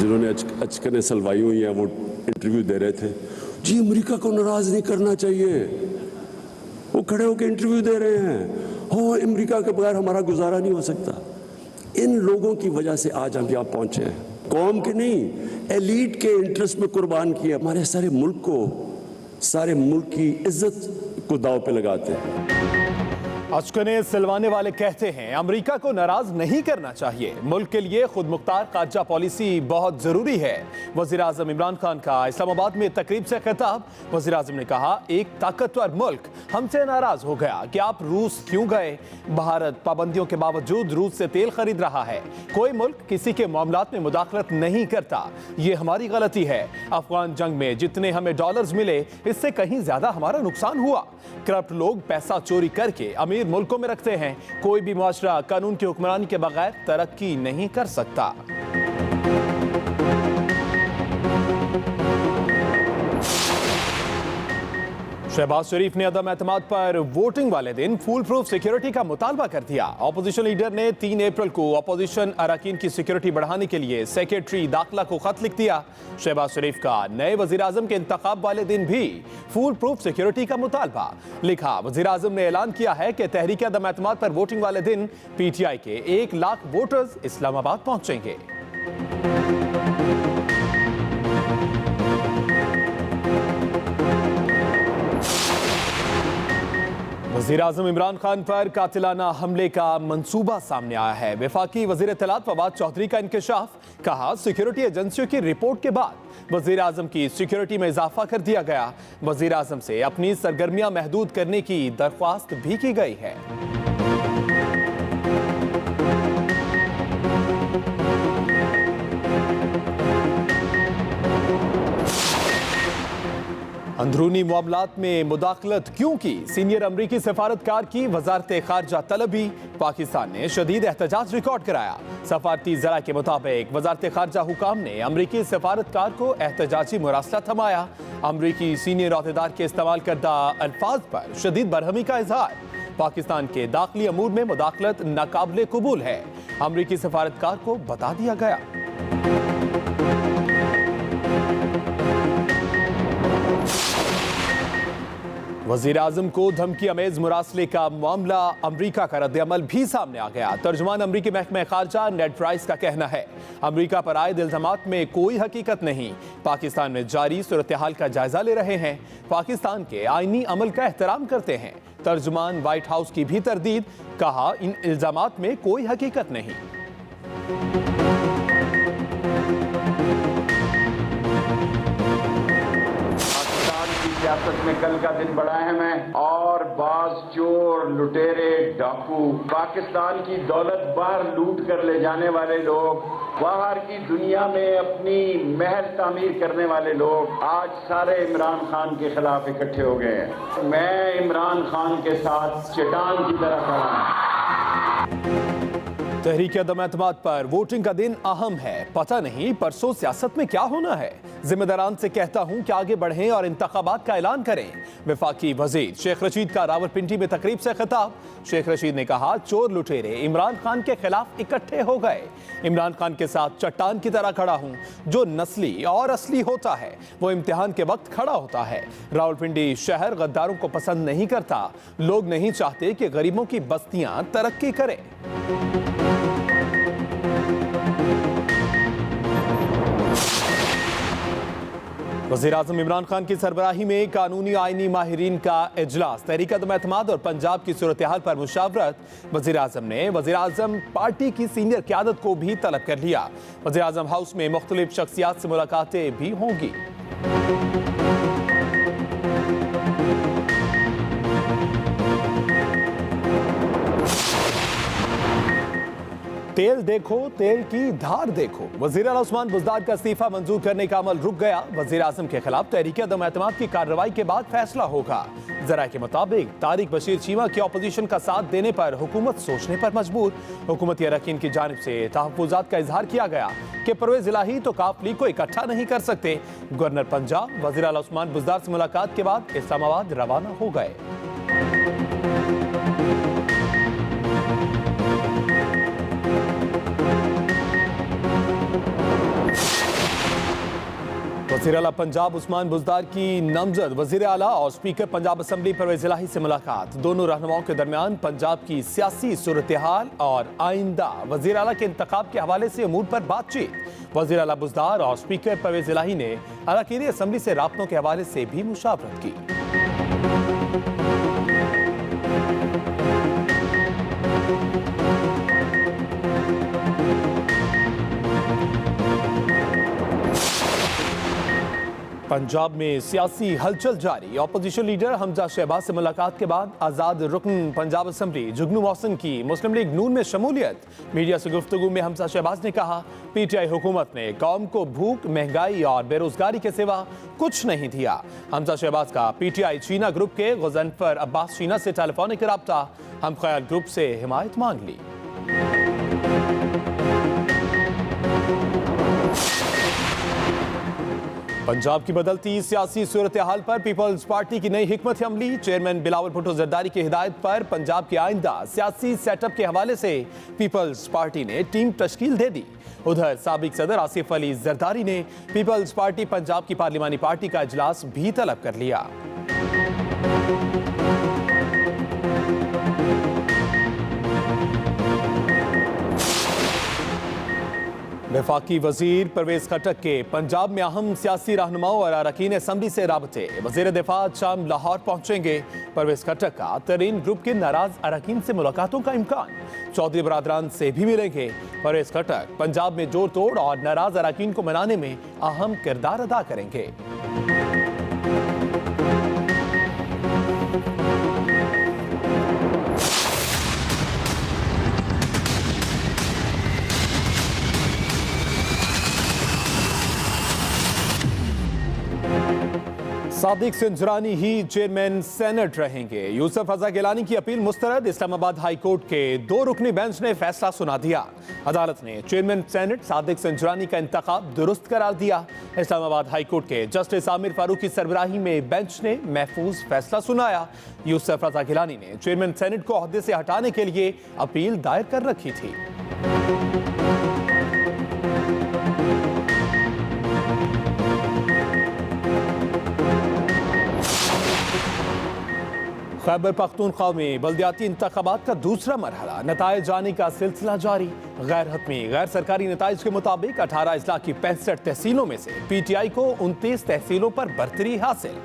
जिन्होंने अचकन सलवाई हुई हैं वो इंटरव्यू दे रहे थे, जी अमेरिका को नाराज नहीं करना चाहिए, वो खड़े होकर इंटरव्यू दे रहे हैं, हो अमेरिका के बगैर हमारा गुजारा नहीं हो सकता। इन लोगों की वजह से आज हम यहाँ पहुंचे हैं, कौम के नहीं, एलीट के इंटरेस्ट में कुर्बान किए, हमारे सारे मुल्क को, सारे मुल्क की इज्जत को दांव पे लगाते हैं। अचकने सिलवाने वाले कहते हैं अमेरिका को नाराज नहीं करना चाहिए, मुल्क के लिए खुद मुख्तार खारजा पॉलिसी बहुत जरूरी है। वजीर आजम इमरान खान का इस्लामाबाद में तकरीब से खिताब। वजीर आजम ने कहा, एक ताकतवर मुल्क हमसे नाराज हो गया कि आप रूस क्यों गए। भारत पाबंदियों के बावजूद रूस से तेल खरीद रहा है। कोई मुल्क किसी के मामलात में मुदाखलत नहीं करता, ये हमारी गलती है। अफगान जंग में जितने हमें डॉलर्स मिले, इससे कहीं ज्यादा हमारा नुकसान हुआ। करप्ट लोग पैसा चोरी करके अमीर मुल्कों में रखते हैं। कोई भी मुआशरा कानून की हुक्मरानी के बगैर तरक्की नहीं कर सकता। शहबाज शरीफ ने अदम एतमाद पर वोटिंग वाले दिन फूल प्रूफ सिक्योरिटी का मुतालबा कर दिया। अपोजिशन लीडर ने 3 अप्रैल को अपोजिशन अरकान की सिक्योरिटी बढ़ाने के लिए सेक्रेटरी दाखिला को खत लिख दिया। शहबाज शरीफ का नए वजीर आजम के इंतखाब वाले दिन भी फूल प्रूफ सिक्योरिटी का मुतालबा। लिखा, वजीर आजम ने ऐलान किया है कि तहरीक अदम एतमाद पर वोटिंग वाले दिन PTI के 1 लाख वोटर्स इस्लामाबाद पहुंचेंगे। वज़ीर आज़म इमरान खान पर कातिलाना हमले का मंसूबा सामने आया है। वफाकी वज़ीर इत्तलात फवाद चौधरी का इंकशाफ। कहा, सिक्योरिटी एजेंसियों की रिपोर्ट के बाद वज़ीर आज़म की सिक्योरिटी में इजाफा कर दिया गया। वज़ीर आज़म से अपनी सरगर्मियां महदूद करने की दरख्वास्त भी की गई है। अंदरूनी मामलात में मुदाखलत क्यों की, सीनियर अमरीकी सफारतकार की वजारत खारजा तलबी। पाकिस्तान ने शदीद एहतजाज रिकॉर्ड कराया। सफारती जरा के मुताबिक वजारत खारजा हुकाम ने अमरीकी सफारतकार को एहतजाजी मुरासला थमाया। अमरीकी सीनियर अहदेदार के इस्तेमाल करदा अल्फाज पर शदीद बरहमी का इजहार। पाकिस्तान के दाखिली अमूर में मुदाखलत नाकाबिले कबूल है, अमरीकी सफारतकार को बता दिया गया। वजीर आजम को धमकी अमेज मुरासले का मामला, अमरीका का रद्द-ए-अमल भी सामने आ गया। तर्जुमान अमरीकी महकमा खारजा नेड प्राइस का कहना है, अमरीका पर आए इल्जामात में कोई हकीकत नहीं। पाकिस्तान में जारी सूरत हाल का जायजा ले रहे हैं। पाकिस्तान के आईनी अमल का एहतराम करते हैं। तर्जुमान व्हाइट हाउस की भी तरदीद। कहा, इन इल्जामात में कोई हकीकत नहीं। सियासत में कल का दिन बड़ा अहम है और बाज चोर, लुटेरे, डाकू, पाकिस्तान की दौलत बाहर लूट कर ले जाने वाले लोग, बाहर की दुनिया में अपनी महल तामीर करने वाले लोग आज सारे इमरान खान के खिलाफ इकट्ठे हो गए हैं। मैं इमरान खान के साथ चट्टान की तरह खड़ा हूं। तहरीक अदम एतमाद पर वोटिंग का दिन अहम है। पता नहीं परसों सियासत में क्या होना है। जिम्मेदारान से कहता हूं कि आगे बढ़ें और इंतखाबात का ऐलान करें। वफाकी वजीर शेख रशीद का रावलपिंडी में तकरीब से खिताब। शेख रशीद ने कहा, चोर लुटेरे इमरान खान के खिलाफ इकट्ठे हो गए। इमरान खान के साथ चट्टान की तरह खड़ा हूं। जो नस्ली और असली होता है वो इम्तिहान के वक्त खड़ा होता है। रावलपिंडी शहर गद्दारों को पसंद नहीं करता। लोग नहीं चाहते कि गरीबों की बस्तियां तरक्की करें। वज़ीर आज़म इमरान खान की सरबराही में कानूनी आईनी माहिरीन का इजलास। तहरीक अदम एतमाद और पंजाब की सूरत हाल पर मुशावरत। वज़ीर आज़म ने वज़ीर आज़म पार्टी की सीनियर क़यादत को भी तलब कर लिया। वज़ीर आज़म हाउस में मुख्तलिफ शख्सियात से मुलाकातें भी होंगी। तेल देखो, तेल की धार देखो। वज़ीर आला उस्मान बुज़दार का इस्तीफा मंजूर करने का अमल रुक गया। वज़ीर आज़म के खिलाफ तहरीक अदम एतमाद की कार्रवाई के बाद फैसला होगा। ज़राए के मुताबिक तारिक बशीर चीमा की अपोजिशन का साथ देने पर हुकूमत सोचने पर मजबूर। हुकूमती अरकान की जानिब से तहफ़्फ़ुज़ात का इजहार किया गया कि परवेज़ इलाही तो काफ लीग को इकट्ठा नहीं कर सकते। गवर्नर पंजाब वज़ीर आला उस्मान बुज़दार से मुलाकात के बाद इस्लामाबाद रवाना हो गए। वज़ीर आला पंजाब उस्मान बुज़दार की नामजद वज़ीर आला और स्पीकर पंजाब असम्बली परवेज़ इलाही से मुलाकात। दोनों रहनुमाओं के दरमियान पंजाब की सियासी सूरत हाल और आइंदा वज़ीर आला के इंतखाब के हवाले से अमूर पर बातचीत। वज़ीर आला बुज़दार और स्पीकर परवेज़ इलाही ने अरकान असम्बली से राब्तों के हवाले से भी मुशावरत की। पंजाब में सियासी हलचल जारी। ऑपोजिशन लीडर हमजा शहबाज से मुलाकात के बाद आज़ाद रुकन पंजाब असम्बली जुगनू मोहसिन की मुस्लिम लीग नून में शमूलियत। मीडिया से गुफ्तगू में हमजा शहबाज ने कहा, पीटीआई हुकूमत ने कौम को भूख, महंगाई और बेरोजगारी के सिवा कुछ नहीं दिया। हमजा शहबाज का पीटीआई चीना ग्रुप के गुज़नफर अब्बास चीना से टेलीफोनिक रब्ता। हम ख्याल ग्रुप से हिमायत मांग ली। पंजाब की बदलती सियासी सूरत हाल पर पीपल्स पार्टी की नई हिकमत अमली। चेयरमैन बिलावल भुट्टो जरदारी की हिदायत पर पंजाब के आइंदा सियासी सेटअप के हवाले से पीपल्स पार्टी ने टीम तश्कील दे दी। उधर साबिक सदर आसिफ अली जरदारी ने पीपल्स पार्टी पंजाब की पार्लिमानी पार्टी का इजलास भी तलब कर लिया। वफाकी वजीर परवेज खटक के पंजाब में अहम सियासी रहनुमाओं और अरकान असम्बली से राबते। वजीर दिफा शाम लाहौर पहुंचेंगे। परवेज खटक का तरीन ग्रुप के नाराज अरकान से मुलाकातों का इम्कान। चौधरी बरादरान से भी मिलेंगे। परवेज खटक पंजाब में जोड़ तोड़ और नाराज अरकान को मनाने में अहम किरदार अदा करेंगे। सादिक संजरानी ही चेयरमैन सेनेट रहेंगे। यूसुफ रजा गिलानी की अपील मुस्तरद। इस्लामाबाद हाई कोर्ट के 2 रुकनी बेंच ने फैसला सुना दिया। अदालत ने चेयरमैन सेनेट सादिक संजरानी का इंतखाब दुरुस्त करार दिया। इस्लामाबाद हाई कोर्ट के जस्टिस आमिर फारूक की सरबराही में बेंच ने महफूज फैसला सुनाया। यूसुफ रजा गिलानी ने चेयरमैन सेनेट को ओहदे से हटाने के लिए अपील दायर कर रखी थी। खैबर पख्तूनख्वा में बल्दियाती इंतखाबात का दूसरा मरहला नताइज जाने का सिलसिला जारी। गैर हतमी गैर सरकारी नताइज के मुताबिक 18 अजला की 65 तहसीलों में से पीटीआई को 29 तहसीलों पर बरतरी हासिल।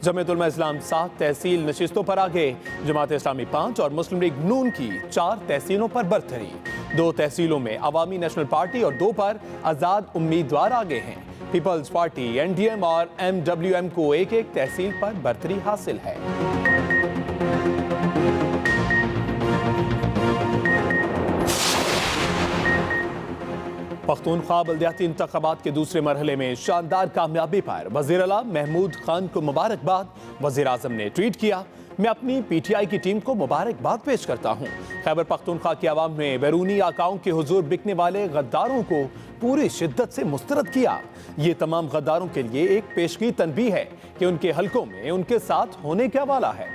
जमीयत उलमा इस्लाम 7 तहसील नशिस्तों पर आगे। जमात इस्लामी 5 और मुस्लिम लीग नून की 4 तहसीलों पर बरतरी। 2 तहसीलों में अवामी नेशनल पार्टी और 2 पर आज़ाद उम्मीदवार आगे हैं। पीपल्स पार्टी, एनडीएम और एमडब्ल्यूएम को एक तहसील पर बरतरी हासिल है। पख्तूनख्वा बल्दियाती इंतखाबात के दूसरे मरहले में शानदार कामयाबी पर वज़ीर आला महमूद खान को मुबारकबाद। वज़ीर आज़म ने ट्वीट किया, मैं अपनी पीटीआई की टीम को मुबारकबाद पेश करता हूँ। खैबर पख्तूनख्वा की आवाम ने बैरूनी आकाओं के हुजूर बिकने वाले गद्दारों को पूरी शिद्दत से मुस्तरद किया। ये तमाम गद्दारों के लिए एक पेशगी तनबीह है कि उनके हलकों में उनके साथ होने क्या वाला है।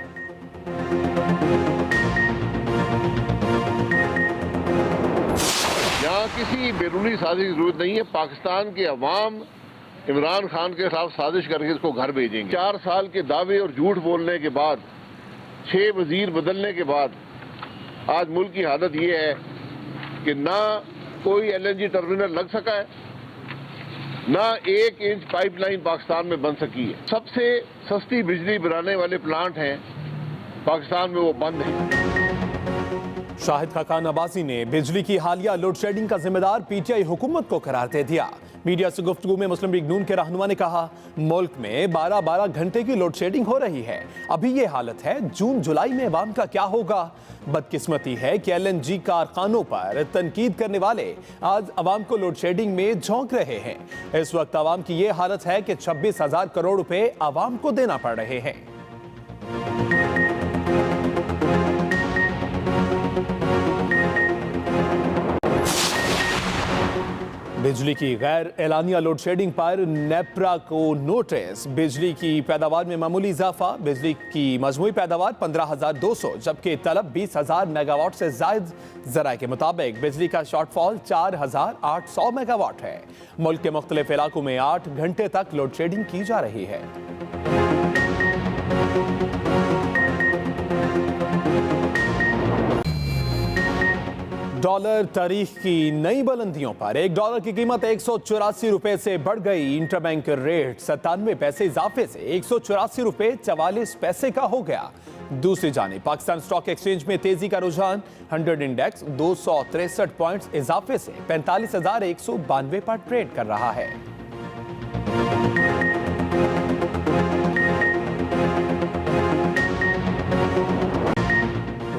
यहाँ किसी बैरूनी साजिश की जरूरत नहीं है। पाकिस्तान के अवाम इमरान खान के साथ साजिश करके इसको घर भेजेंगे। 4 साल के दावे और झूठ बोलने के बाद, 6 वजीर बदलने के बाद आज मुल्क की हालत ये है कि ना कोई एलएनजी टर्मिनल लग सका है, ना 1 इंच पाइपलाइन पाकिस्तान में बन सकी है। सबसे सस्ती बिजली बनाने वाले प्लांट हैं पाकिस्तान में, वो बंद है। शाहिद खाकान अब्बासी ने बिजली की हालिया लोड शेडिंग का जिम्मेदार पीटीआई हुकूमत को करार दे दिया। मीडिया से गुफ्तगू में मुस्लिम लीग नून के रहनुमा ने कहा, मुल्क में 12-12 घंटे की लोड शेडिंग हो रही है। अभी ये हालत है, जून जुलाई में अवाम का क्या होगा। बदकिस्मती है कि एलएनजी कारखानों पर तनकीद करने वाले आज अवाम को लोड शेडिंग में झोंक रहे हैं। इस वक्त अवाम की ये हालत है कि 26,000 करोड़ रुपए अवाम को देना पड़ रहे हैं। बिजली की गैर एलानिया लोड शेडिंग पर नेप्रा को नोटिस। बिजली की पैदावार में मामूली इजाफा। बिजली की मजमूई पैदावार 15,200 जबकि तलब 20,000 मेगावाट से जायद। जराये के मुताबिक बिजली का शॉर्टफॉल 4,800 मेगावाट है। मुल्क के मुख्तलिफ इलाकों में 8 घंटे तक लोड शेडिंग की जा रही है। डॉलर तारीख की नई बुलंदियों पर। $1 की कीमत 184 रुपए से बढ़ गई। इंटरबैंक रेट 97 पैसे इजाफे से 184 रुपए 44 पैसे का हो गया। दूसरी जानिब पाकिस्तान स्टॉक एक्सचेंज में तेजी का रुझान। 100 इंडेक्स 263 पॉइंट्स इजाफे से 45,192 पर ट्रेड कर रहा है।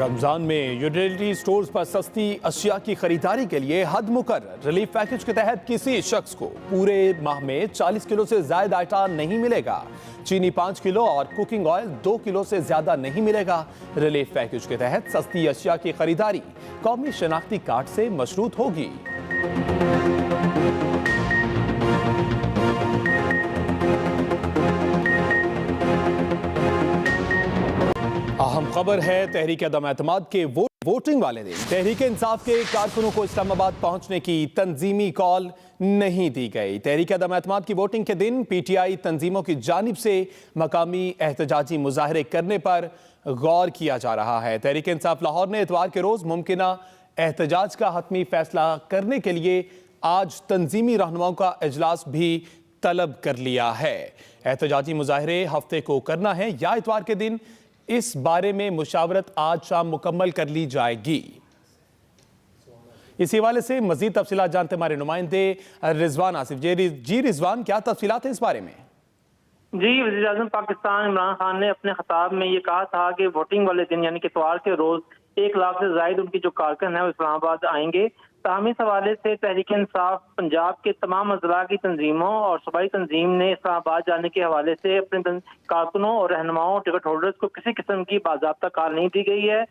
रमजान में यूटिलिटी स्टोर्स पर सस्ती अशिया की खरीदारी के लिए हद मुकर्रर। रिलीफ पैकेज के तहत किसी शख्स को पूरे माह में 40 किलो से ज्यादा आटा नहीं मिलेगा। चीनी 5 किलो और कुकिंग ऑयल 2 किलो से ज्यादा नहीं मिलेगा। रिलीफ पैकेज के तहत सस्ती अशिया की खरीदारी कौमी शनाख्ती कार्ड से मशरूत होगी। अहम खबर है तहरीक अदम एतमाद के वोटिंग वाले दिन तहरीक इंसाफ के कारकुनों को इस्लामाबाद पहुंचने की तंजीमी कॉल नहीं दी गई। तहरीक अदम एतमाद की वोटिंग के दिन पीटीआई तंजीमों की जानिब से मकामी एहतजाजी मुजाहरे करने पर गौर किया जा रहा है। तहरीक इंसाफ लाहौर ने इतवार के रोज मुमकिना एहतजाज का हतमी फैसला करने के लिए आज तंजीमी रहनुमाओं का इजलास भी तलब कर लिया है। एहतजाजी मुजाहरे हफ्ते को करना है या इतवार के दिन, इस बारे में मुशावरत आज शाम मुकम्मल कर ली जाएगी। इसी हवाले से मजीद तफसीलात जानते हमारे नुमाइंदे रिजवान आसिफ। जी रिजवान, क्या तफसीलात है इस बारे में? जी, वज़ीर आज़म पाकिस्तान इमरान खान ने अपने खिताब में ये कहा था कि वोटिंग वाले दिन यानी कि इतवार के रोज 1 लाख से जायद उनकी जो कारकुन है वो इस्लामाबाद आएंगे। ताहम इस हवाले से तहरीक इंसाफ पंजाब के तमाम अजला की तंजीमों और सूबाई तंजीम ने इस्लामाबाद जाने के हवाले से अपने कारकुनों और रहनुमाओं टिकट होल्डर्स को किसी किस्म की बाज़ाब्ता कॉल नहीं दी गई है।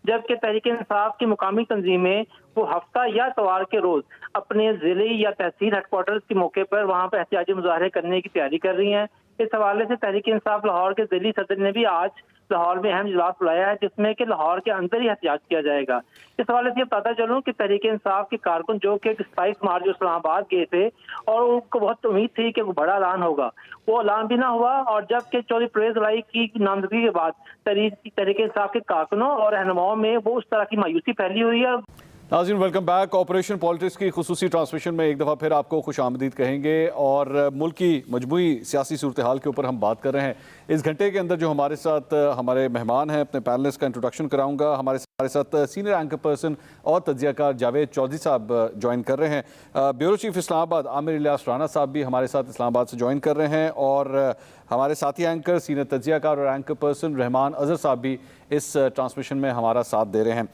जबकि तहरीक इंसाफ की मुकामी तंजीमें वो हफ्ता या इतवार के रोज अपने जिले या तहसील हेडक्वार्टर्स के मौके पर वहाँ पर एहतियाजी मुजाहरे करने की तैयारी कर रही हैं। इस हवाले से तहरीक इंसाफ लाहौर के जिली सदर ने भी आज लाहौर में अहम इजलास बुलाया है, जिसमें कि लाहौर के अंदर ही एहतियात किया जाएगा। इस हवाले से पता चलूं कि तहरीक इंसाफ के कारकुन जो कि 27 मार्च इस्लामाबाद गए थे और उनको बहुत उम्मीद थी कि वो बड़ा ऐलान होगा, वो ऐलान भी ना हुआ। और जबकि चौधरी परवेज लाई की नामजदगी के बाद तहरीक इंसाफ के कारकुनों और रहनुमाओं में वो उस तरह की मायूसी फैली हुई है। नाज़रीन, वेलकम बैक। ऑपरेशन पॉलिटिक्स की खुसूसी ट्रांसमिशन में एक दफ़ा फिर आपको खुशामदीद कहेंगे और मुल्क की मजमूई सियासी सूरत हाल के ऊपर हम बात कर रहे हैं। इस घंटे के अंदर जो हमारे साथ हमारे मेहमान हैं, अपने पैनलिस्ट का इंट्रोडक्शन कराऊंगा। हमारे साथ सीनियर एंकर पर्सन और तज्जियाकार जावेद चौधरी साहब ज्वाइन कर रहे हैं। ब्यूरो चीफ इस्लामाबाद आमिर इलियास राना साहब भी हमारे साथ इस्लामाबाद से ज्वाइन कर रहे हैं और हमारे साथी एंकर सीनियर तज्जियाकार और एंकर पर्सन रहमान अजहर साहब भी इस ट्रांसमिशन में हमारा साथ दे रहे हैं।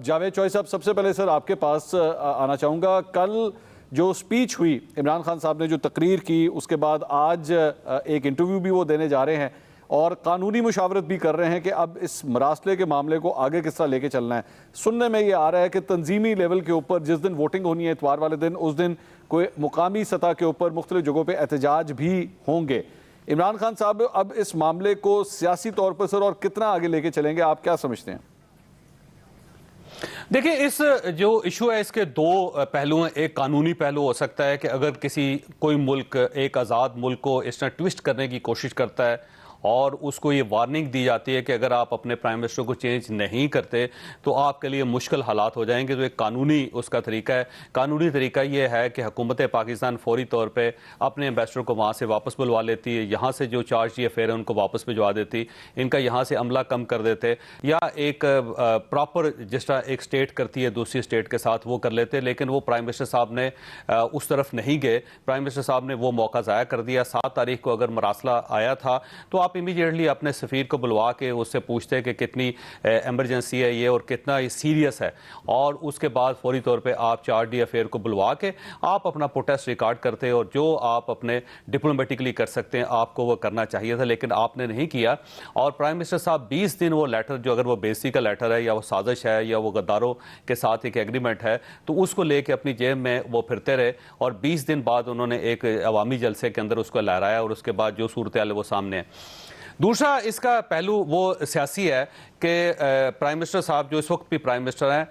जावेद चौधरी साहब, सबसे पहले सर आपके पास आना चाहूँगा। कल जो स्पीच हुई इमरान खान साहब ने, जो तकरीर की, उसके बाद आज एक इंटरव्यू भी वो देने जा रहे हैं और कानूनी मुशावरत भी कर रहे हैं कि अब इस मरासले के मामले को आगे किस तरह लेके चलना है। सुनने में ये आ रहा है कि तंजीमी लेवल के ऊपर जिस दिन वोटिंग होनी है इतवार वाले दिन, उस दिन कोई मुकामी सतह के ऊपर मुख्तलिफ जगहों पर एहतजाज भी होंगे। इमरान खान साहब अब इस मामले को सियासी तौर पर सर और कितना आगे लेके चलेंगे, आप क्या समझते हैं? देखिए, इस जो इशू है इसके दो पहलू हैं। एक कानूनी पहलू हो सकता है कि अगर कोई मुल्क एक आज़ाद मुल्क को इस तरह ट्विस्ट करने की कोशिश करता है और उसको ये वार्निंग दी जाती है कि अगर आप अपने प्राइम मिनिस्टर को चेंज नहीं करते तो आपके लिए मुश्किल हालात हो जाएंगे, तो एक कानूनी उसका तरीका है। कानूनी तरीका ये है कि हुकूमत पाकिस्तान फौरी तौर पे अपने एम्बेसडर को वहाँ से वापस बुलवा लेती है, यहाँ से जो चार्ज ये फेयर है उनको वापस भिजवा देती, इनका यहाँ से अमला कम कर देते, या एक प्रॉपर जिस तरह एक स्टेट करती है दूसरी स्टेट के साथ वो कर लेते। लेकिन वो प्राइम मिनिस्टर साहब ने उस तरफ नहीं गए। प्राइम मिनिस्टर साहब ने वो मौका ज़ाया कर दिया। 7 तारीख को अगर मरासला आया था तो आप इमीडिएटली अपने सफ़ीर को बुलवा के उससे पूछते कि कितनी एमरजेंसी है ये और कितना ये सीरियस है, और उसके बाद फौरी तौर पे आप चार्ज डी अफेयर को बुलवा के आप अपना प्रोटेस्ट रिकॉर्ड करते, और जो आप अपने डिप्लोमेटिकली कर सकते हैं आपको वो करना चाहिए था, लेकिन आपने नहीं किया। और प्राइम मिनिस्टर साहब 20 दिन वो लेटर, जो अगर वो बेइज्जती का लेटर है या वो साजिश है या वो गद्दारों के साथ एक एग्रीमेंट है, तो उसको लेके अपनी जेब में वो फिरते रहे, और 20 दिन बाद उन्होंने एक अवामी जलसे के अंदर उसको लहराया, और उसके बाद जो सूरत हाल है वो सामने है। दूसरा इसका पहलू वो सियासी है कि प्राइम मिनिस्टर साहब जो इस वक्त भी प्राइम मिनिस्टर हैं,